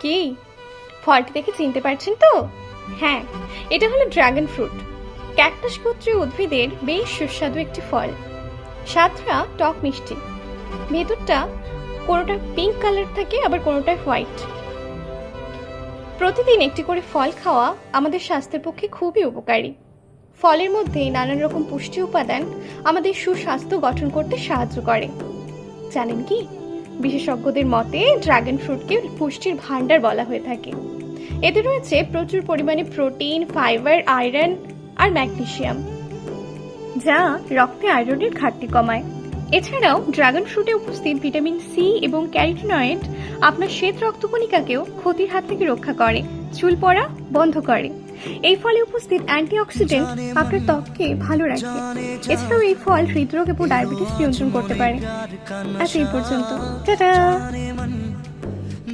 কি ফলটি দেখে চিনতে পারছেন তো? হ্যাঁ, এটা হলো ড্রাগন ফ্রুট। ক্যাকটাস গোত্রীয় উদ্ভিদের বেশ সুস্বাদু একটি ফল। স্বাদটা টক মিষ্টি, ভেতরটা কোনোটা পিঙ্ক কালার থাকে, আবার কোনোটা হোয়াইট। প্রতিদিন একটি করে ফল খাওয়া আমাদের স্বাস্থ্যের পক্ষে খুবই উপকারী। ফলের মধ্যে নানান রকম পুষ্টি উপাদান আমাদের সুস্বাস্থ্য গঠন করতে সাহায্য করে। জানেন কি, বিশেষজ্ঞদের মতে ড্রাগন ফ্রুটকে পুষ্টির ভান্ডার বলা হয়ে থাকে। এতে রয়েছে প্রচুর পরিমাণে প্রোটিন, ফাইবার, আয়রন আর ম্যাগনেসিয়াম, যা রক্তে আয়রনের ঘাটতি কমায়। এছাড়াও ড্রাগন ফ্রুটে উপস্থিত ভিটামিন সি এবং ক্যারোটিনয়েড আপনার শ্বেত রক্তকণিকাকেও ক্ষতির হাত থেকে রক্ষা করে, চুল পড়া বন্ধ করে। এই ফলে উপস্থিত অ্যান্টিঅক্সিডেন্ট আপনার ত্বককে ভালো রাখে। এছাড়াও এই ফল হৃদরোগ এবং ডায়াবেটিস নিয়ন্ত্রণ করতে পারে। আজ এই পর্যন্ত, টাটা।